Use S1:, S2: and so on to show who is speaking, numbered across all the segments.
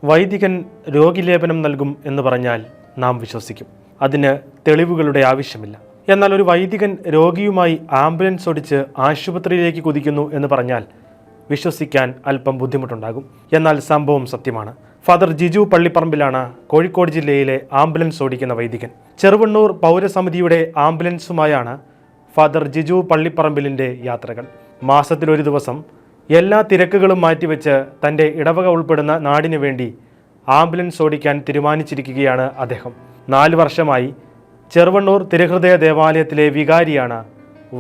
S1: വൈദികൻ രോഗിലേപനം നൽകും എന്ന് പറഞ്ഞാൽ നാം വിശ്വസിക്കും. അതിന് തെളിവുകളുടെ ആവശ്യമില്ല. എന്നാൽ ഒരു വൈദികൻ രോഗിയുമായി ആംബുലൻസ് ഓടിച്ച് ആശുപത്രിയിലേക്ക് കുതിക്കുന്നു എന്ന് പറഞ്ഞാൽ വിശ്വസിക്കാൻ അല്പം ബുദ്ധിമുട്ടുണ്ടാകും. എന്നാൽ സംഭവം സത്യമാണ്. ഫാദർ ജിജു പള്ളിപ്പറമ്പിലാണ് കോഴിക്കോട് ജില്ലയിലെ ആംബുലൻസ് ഓടിക്കുന്ന വൈദികൻ. ചെറുവണ്ണൂർ പൗരസമിതിയുടെ ആംബുലൻസുമായാണ് ഫാദർ ജിജു പള്ളിപ്പറമ്പിലിൻ്റെ യാത്രകൾ. മാസത്തിലൊരു ദിവസം എല്ലാ തിരക്കുകളും മാറ്റിവെച്ച് തൻ്റെ ഇടവക ഉൾപ്പെടുന്ന നാടിനു വേണ്ടി ആംബുലൻസ് ഓടിക്കാൻ തീരുമാനിച്ചിരിക്കുകയാണ് അദ്ദേഹം. 4 വർഷമായി ചെറുവണ്ണൂർ തിരുഹൃദയ ദേവാലയത്തിലെ വികാരിയാണ്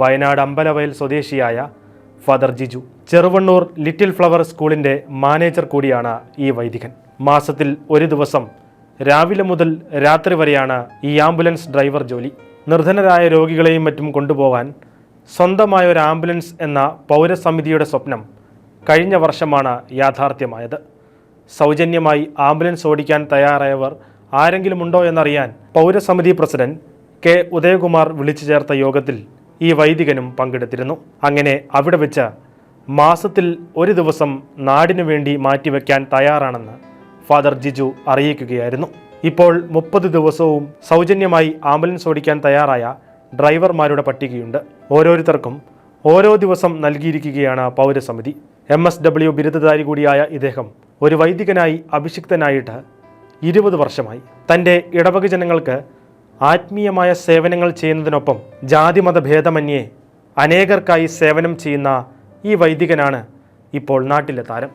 S1: വയനാട് അമ്പലവയൽ സ്വദേശിയായ father Jiju. Cheruvannur little flower സ്കൂളിൻ്റെ മാനേജർ കൂടിയാണ് ഈ വൈദികൻ. മാസത്തിൽ ഒരു ദിവസം രാവിലെ മുതൽ രാത്രി വരെയാണ് ഈ ആംബുലൻസ് ഡ്രൈവർ ജോലി. നിർധനരായ രോഗികളെയും മറ്റും കൊണ്ടുപോകാൻ സ്വന്തമായ ഒരു ആംബുലൻസ് എന്ന പൗരസമിതിയുടെ സ്വപ്നം കഴിഞ്ഞ വർഷമാണ് യാഥാർത്ഥ്യമായത്. സൗജന്യമായി ആംബുലൻസ് ഓടിക്കാൻ തയ്യാറായവർ ആരെങ്കിലും ഉണ്ടോ എന്നറിയാൻ പൗരസമിതി പ്രസിഡന്റ് കെ ഉദയകുമാർ വിളിച്ചു ചേർത്ത യോഗത്തിൽ ഈ വൈദികനും പങ്കെടുത്തിരുന്നു. അങ്ങനെ അവിടെ വെച്ച് മാസത്തിൽ ഒരു ദിവസം നാടിനു വേണ്ടി മാറ്റിവെക്കാൻ തയ്യാറാണെന്ന് ഫാദർ ജിജു അറിയിക്കുകയായിരുന്നു. ഇപ്പോൾ 30 ദിവസവും സൗജന്യമായി ആംബുലൻസ് ഓടിക്കാൻ തയ്യാറായ ഡ്രൈവർമാരുടെ പട്ടികയുണ്ട്. ഓരോരുത്തർക്കും ഓരോ ദിവസം നൽകിയിരിക്കുകയാണ് പൗരസമിതി. MSW ബിരുദധാരി കൂടിയായ ഇദ്ദേഹം ഒരു വൈദികനായി അഭിഷിക്തനായിട്ട് 20 വർഷമായി. തൻ്റെ ഇടവക ജനങ്ങൾക്ക് ആത്മീയമായ സേവനങ്ങൾ ചെയ്യുന്നതിനൊപ്പം ജാതിമത ഭേദമന്യേ അനേകർക്കായി സേവനം ചെയ്യുന്ന ഈ വൈദികനാണ് ഇപ്പോൾ നാട്ടിലെ താരം.